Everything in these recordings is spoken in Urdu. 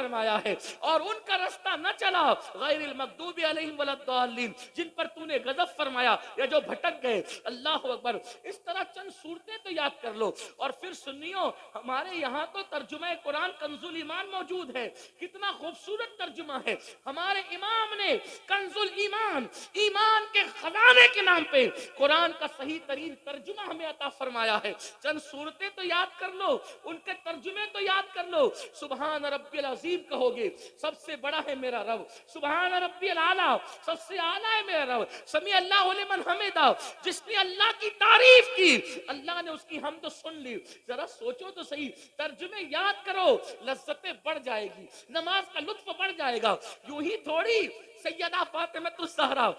فرمایا ہے، اور ان کا رستہ نہ چلا غیر المغضوب علیہم ولا الضالین، جن پر تو نے غضب فرمایا یا جو بھٹک گئے۔ اللہ اکبر۔ اس طرح چند صورتیں تو یاد کر لو، اور پھر سنیو ہمارے یہاں تو ترجمہ قرآن کنز الایمان موجود ہے، کتنا خوبصورت ترجمہ ہے ہمارے امام نے، کنز الایمان، ایمان کے خزانے کے نام پہ قرآن کا صحیح ترین ترجمہ ہمیں عطا فرمایا ہے۔ چند صورتیں تو یاد کر لو، ان کے ترجمے تو یاد کر لو۔ سبحان ربی العظیم کہو گے، سب سے بڑا ہے میرا رب۔ سبحان ربی العالی، سب سے اعلیٰ ہے میرا رب۔ سمیع اللہ لمن حمدہ، جس نے اللہ کی تعریف کی اللہ نے اس کی حمد سن لی۔ ذرا سوچو تو صحیح، ترجمے یاد کرو، لذتیں بڑھ جائے گی، نماز کا لطف بڑھ جائے گا۔ یوں ہی تھوڑی سیدہ فاطمہ الزہرا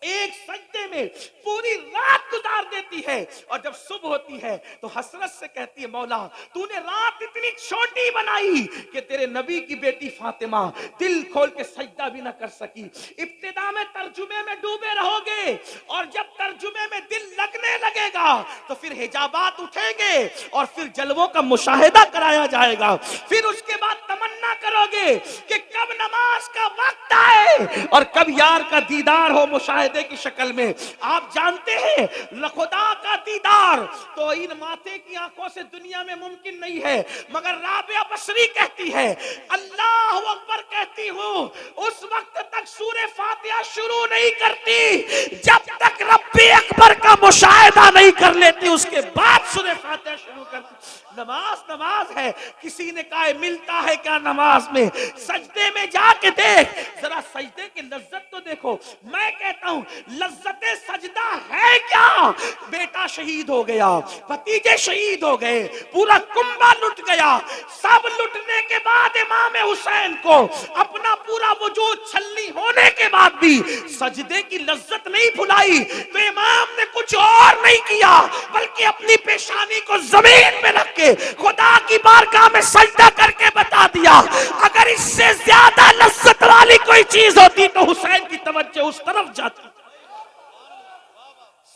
ایک سجدے میں پوری رات گزار دیتی ہے، اور جب صبح ہوتی ہے تو حسرت سے کہتی ہے مولا تو نے رات اتنی چھوٹی بنائی کہ تیرے نبی کی بیٹی فاطمہ دل کھول کے سجدہ بھی نہ کر سکی۔ ابتدا میں ترجمے میں ڈوبے رہو گے، اور جب ترجمے میں دل لگنے لگے گا تو پھر حجابات اٹھیں گے اور پھر جلووں کا مشاہدہ کرایا جائے گا۔ پھر اس کے بعد تمنا کرو گے کہ کب نماز کا وقت آئے اور کب یار کا دیدار ہو مشاہدے کی شکل میں۔ آپ جانتے ہیں خدا کا دیدار تو ان ماتھے کی آنکھوں سے دنیا میں ممکن نہیں ہے، مگر رابعہ بصری کہتی ہے اللہ اکبر کہتی ہوں اس وقت تک سورہ فاتحہ شروع نہیں کرتی جب تک رب اکبر کا مشاہدہ نہیں کر لیتی، اس کے بعد سورہ فاتحہ شروع کرتی۔ نماز نماز ہے۔ کسی نے کہا ملتا ہے کیا نماز میں؟ سجدے میں جا کے دیکھ، ذرا سجدے کی لذت تو دیکھو۔ میں کہتا ہوں لذت سجدہ ہے کیا؟ بیٹا شہید ہو گیا، بھتیجے شہید ہو گئے، پورا کنبہ لٹ گیا، سب لٹنے کے بعد امام حسین کو اپنا پورا وجود چھلنی ہونے کے بعد بھی سجدے کی لذت نہیں بھلائی، تو امام نے کچھ اور نہیں کیا بلکہ اپنی پیشانی کو زمین میں رکھ کے خدا کی بارگاہ میں سجدہ کر کے بتا دیا اگر اس سے زیادہ لذت والی کوئی چیز ہوتی تو حسین کی توجہ اس طرف جاتی۔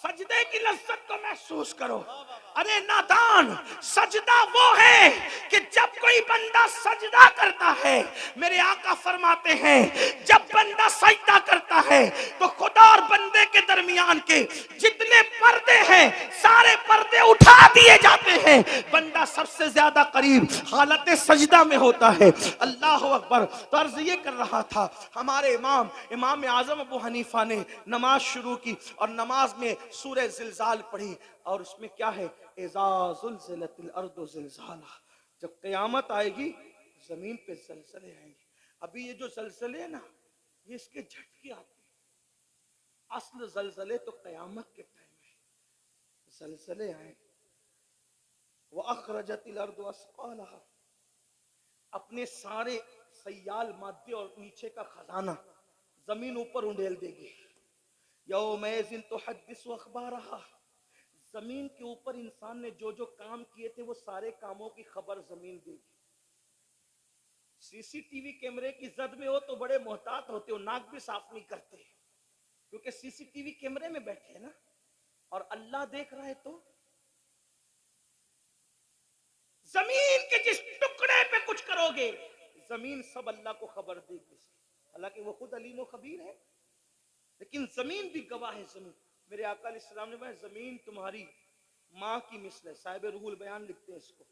سجدے کی لذت کو محسوس کرو۔ ارے نادان، سجدہ وہ ہے کہ جب کوئی بندہ سجدہ کرتا ہے، میرے آقا فرماتے ہیں جب بندہ سجدہ کرتا ہے تو خدا اور بندے کے درمیان کے جتنے پردے ہیں سارے پردے اٹھا دیے جاتے ہیں، بندہ سب سے زیادہ قریب حالت سجدہ میں ہوتا ہے۔ اللہ اکبر۔ تو عرض یہ کر رہا تھا ہمارے امام اعظم ابو حنیفہ نے نماز شروع کی اور نماز میں سورہ زلزال پڑھی، اور اس میں کیا ہے اذا زلزلت الارض زلزالہ، جب قیامت آئے گی زمین پہ زلزلے آئیں گے۔ ابھی یہ جو زلزلے ہیں نا یہ اس کے جھٹکے آتے ہیں، اصل زلزلے تو قیامت کے ٹائم ہے، زلزلے آئیں۔ وَأَخْرَجَتِ الْأَرْضُ أَثْقَالَهَا، اپنے سارے سیال مادے اور نیچے کا خزانہ زمین اوپر انڈیل دے گی۔ یومئذ تحدث اخبارها، زمین کے اوپر انسان نے جو جو کام کیے تھے وہ سارے کاموں کی خبر زمین دے گی۔ سی سی ٹی وی کیمرے کی زد میں ہو تو بڑے محتاط ہوتے ہو، ناک بھی صاف نہیں کرتے کیونکہ سی سی ٹی وی کیمرے میں بیٹھے ہیں نا، اور اللہ دیکھ رہا ہے تو زمین کے جس ٹکڑے پہ کچھ کرو گے زمین سب اللہ کو خبر دے گی، حالانکہ وہ خود علیم و خبیر ہے، لیکن زمین بھی گواہ ہے۔ زمین، میرے آقا علیہ السلام نے فرمایا زمین تمہاری ماں کی مثل ہے، صاحب روح البیان لکھتے ہیں اس کو،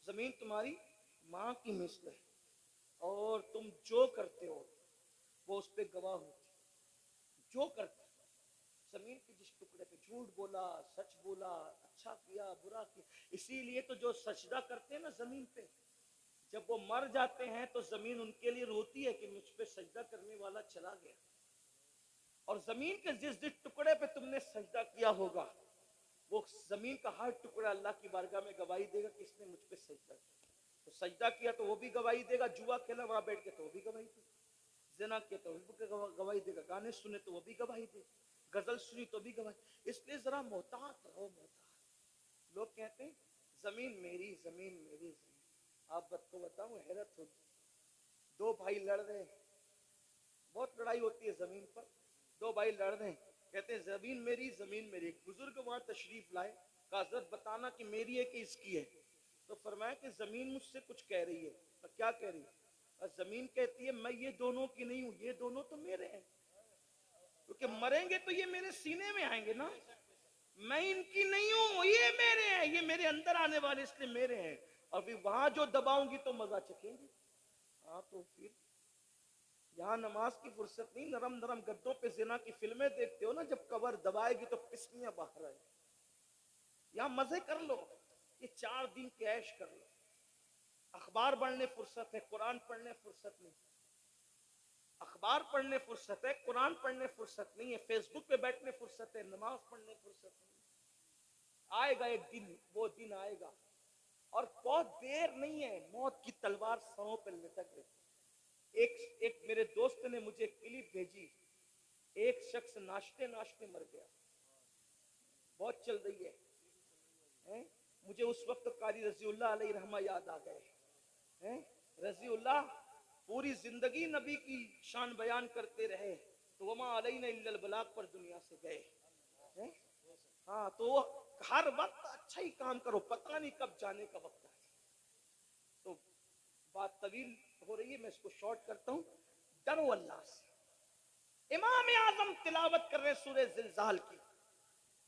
زمین تمہاری ماں کی مثل ہے، اور تم جو کرتے ہو وہ اس پہ گواہ ہوتی ہے، جو کرتے ہو۔ زمین کے جس ٹکڑے پہ جھوٹ بولا، سچ بولا، اچھا کیا، برا کیا، اسی لیے تو جو سجدہ کرتے ہیں نا زمین پہ، جب وہ مر جاتے ہیں تو زمین ان کے لیے روتی ہے کہ مجھ پہ سجدہ کرنے والا چلا گیا، اور زمین کے جس جس ٹکڑے پہ تم نے سجدہ کیا ہوگا وہ زمین کا ہر ٹکڑا اللہ کی بارگاہ میں گواہی دے گا کہ اس نے مجھ پہ سجدہ کیا۔ تو سجدہ کیا تو وہ بھی گواہی دے گا، جوا کھیلا وہاں بیٹھ کے تو وہ بھی گواہی دے گا، زنا کیا تو وہ بھی گواہی دے گا، گانے سنے تو وہ بھی گواہی دے گا، غزل سنی تو بھی گواہی۔ اس لیے ذرا محتاط رہو، محتاط۔ لوگ کہتے ہیں زمین میری، زمین میری، زمین۔ آپ کو بتاؤں حیرت ہوگی، دو بھائی لڑ رہے ہیں، بہت لڑائی ہوتی ہے زمین پر، دو بھائی لڑ رہے ہیں، کہتے ہیں زمین میری، زمین میری۔ ایک بزرگ وہاں تشریف لائے، کہا حضرت بتانا کہ میری ہے کہ اس کی ہے؟ تو فرمایا کہ زمین مجھ سے کچھ کہہ رہی ہے۔ کیا کہہ رہی ہے؟ اور زمین کہتی ہے میں یہ دونوں کی نہیں ہوں، یہ دونوں تو میرے ہیں، کیونکہ مریں گے تو یہ میرے سینے میں آئیں گے نا، میں ان کی نہیں ہوں، یہ میرے ہیں، یہ میرے اندر آنے والے اس لیے میرے ہیں، اور پھر وہاں جو دباؤں گی تو مزہ چکیں گے۔ ہاں تو پھر یہاں نماز کی فرصت نہیں، نرم نرم گدوں پہ زنا کی فلمیں دیکھتے ہو نا، جب کور دبائے گی تو پسلیاں باہر آئے، یہاں مزے کر لو، یہ 4 دن کی عیش کر لو، اخبار پڑھنے فرصت ہے، قرآن پڑھنے فرصت نہیں، اخبار پڑھنے فرصت ہے، قرآن پڑھنے فرصت نہیں ہے، فیس بک پہ بیٹھنے فرصت ہے، نماز پڑھنے فرصت نہیں۔ آئے گا ایک دن، وہ دن آئے گا، اور بہت دیر نہیں ہے، موت کی تلوار سروں پہ لٹک رہی۔ ایک میرے دوست نے مجھے کلپ بھیجی، ایک شخص ناشتے ناشتے مر گیا، بہت چل رہی ہے، مجھے اس وقت قاری رضی اللہ علیہ رحمہ یاد آ گئے، رضی اللہ پوری زندگی نبی کی شان بیان کرتے رہے، تو وما علینا الا البلاغ پر دنیا سے گئے۔ ہاں تو ہر وقت اچھا ہی کام کرو، پتہ نہیں کب جانے کا وقت ہے۔ تو بات طویل ہو رہی ہے، میں اس کو شارٹ کرتا ہوں۔ ڈرو اللہ سے۔ امام اعظم تلاوت کر رہے سورہ زلزال کی،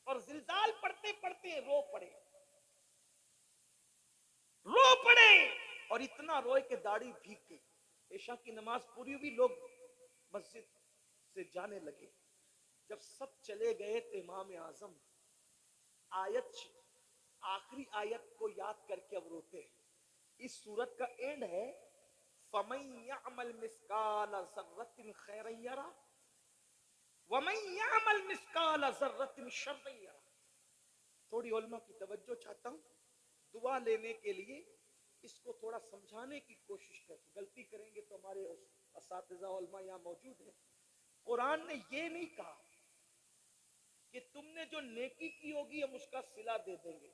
اور زلزال پڑھتے پڑھتے رو پڑے، اور اتنا روئے کہ داڑھی بھیگ گئی۔ عشاء کی نماز پوری ہوئی، لوگ مسجد سے جانے لگے، جب سب چلے گئے تو امام اعظم آخری آیت کو یاد کر کے اب روتے ہیں۔ اس سورت کا اینڈ ہے فَمَن يَعْمَلْ مِثْقَالَ ذَرَّةٍ خَيْرًا يَرَهُ وَمَن يَعْمَلْ مِثْقَالَ ذَرَّةٍ شَرًّا يَرَهُ۔ تھوڑی علماء کی توجہ چاہتا ہوں، دعا لینے کے لیے اس کو تھوڑا سمجھانے کی کوشش کریں، غلطی کریں گے تو ہمارے اساتذہ علماء یہاں موجود ہیں۔ قرآن نے یہ نہیں کہا کہ تم نے جو نیکی کی ہوگی ہم اس کا صلہ دے دیں گے،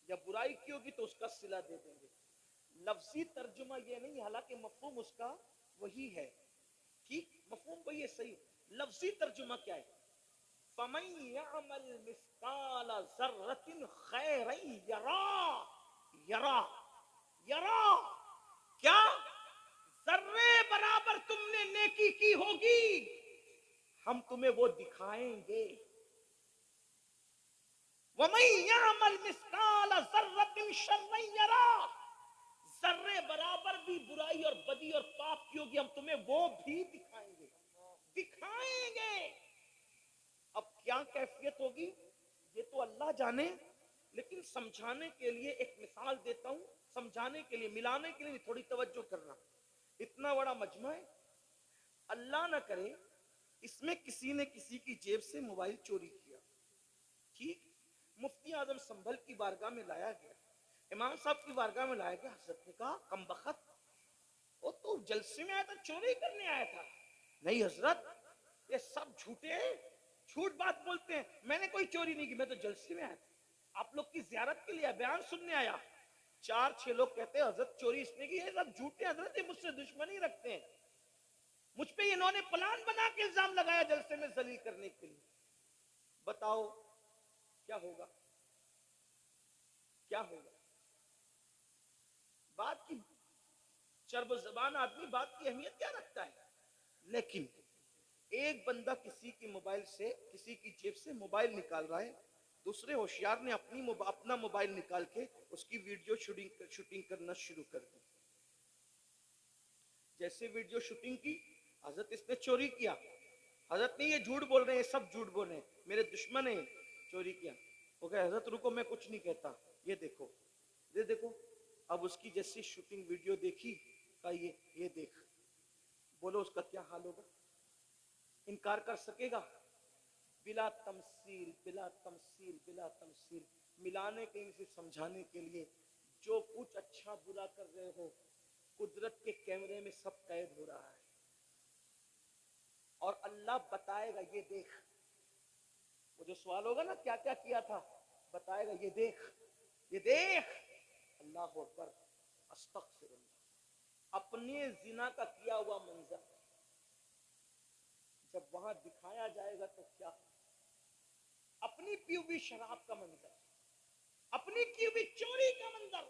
یا برائی کی ہوگی تو اس کا صلہ دے دیں گے۔ لفظی ترجمہ یہ نہیں، حالانکہ مفہوم اس کا وہی ہے، ٹھیک، مفہوم وہی ہے، صحیح۔ لفظی ترجمہ کیا ہے؟ فَمَن يَعْمَلْ مِثْقَالَ ذَرَّةٍ خَيْرًا یرا، کیا ذرے برابر تم نے نیکی کی ہوگی ہم تمہیں وہ دکھائیں گے۔ وَمَن يَعْمَلْ مِثْقَالَ ذَرَّةٍ شَرًّا يَرَهُ، ذرے برابر بھی برائی اور بدی اور پاپ کی ہوگی ہم تمہیں وہ بھی دکھائیں گے۔ اب کیا کیفیت ہوگی یہ تو اللہ جانے، لیکن سمجھانے کے لیے ایک مثال دیتا ہوں، سمجھانے کے لیے، ملانے کے لیے تھوڑی توجہ کرنا۔ اتنا بڑا مجمع ہے، اللہ نہ کرے اس میں کسی نے کسی کی جیب سے موبائل چوری کیا، ٹھیک، مفتی اعظم سنبھل کی بارگاہ میں لایا گیا، امام صاحب کی بارگاہ میں لایا گیا، حضرت نے کہا کم بخت، وہ تو جلسے میں آیا تھا، چوری کرنے آیا تھا؟ نہیں حضرت، یہ سب جھوٹے ہیں، جھوٹ بات بولتے ہیں، میں نے کوئی چوری نہیں کی، میں تو جلسے میں آیا تھا، آپ لوگ کی زیارت کے لیے بیان سننے آیا۔ 4-6 لوگ کہتے ہیں حضرت چوری اس نے کی، یہ سب جھوٹے، حضرت یہ مجھ سے دشمنی رکھتے ہیں، مجھ پہ انہوں نے پلان بنا کے الزام لگایا جلسے میں ذلیل کرنے کے لیے۔ بتاؤ کیا ہوگا؟ کیا ہوگا؟ بات کی چرب زبان آدمی بات کی اہمیت کیا رکھتا ہے؟ لیکن ایک بندہ کسی کی موبائل سے، کسی کی جیب سے موبائل نکال رہا ہے، دوسرے ہوشیار نے اپنا موبائل نکال کے اس کی ویڈیو شوٹنگ کرنا شروع کر دی۔ جیسے ویڈیو شوٹنگ کی، حضرت اس نے چوری کیا، حضرت نے یہ جھوٹ بول رہے ہیں، سب جھوٹ بول رہے ہیں، میرے دشمن ہیں، چوری کیا۔ وہ کہے حضرت رکو میں کچھ نہیں کہتا، یہ دیکھو، یہ دیکھو، اب اس کی جیسی شوٹنگ ویڈیو دیکھی، کہا یہ دیکھ، بولو اس کا کیا حال ہوگا؟ انکار کر سکے گا؟ بلا تمثیل، بلا تمثیل، بلا تمثیل، ملانے کے لیے، سمجھانے کے لیے، جو کچھ اچھا برا کر رہے ہو قدرت کے کیمرے میں سب قید ہو رہا ہے، اور اللہ بتائے گا یہ دیکھ، وہ جو سوال ہوگا نا کیا کیا کیا تھا، بتائے گا یہ دیکھ، یہ دیکھ، اللہ اکبر، استغفر اللہ، اپنے زنا کا کیا ہوا منظر جب وہاں دکھایا جائے گا تو کیا، اپنی پی ہوئی شراب کا منظر، اپنی کی ہوئی چوری کا منظر،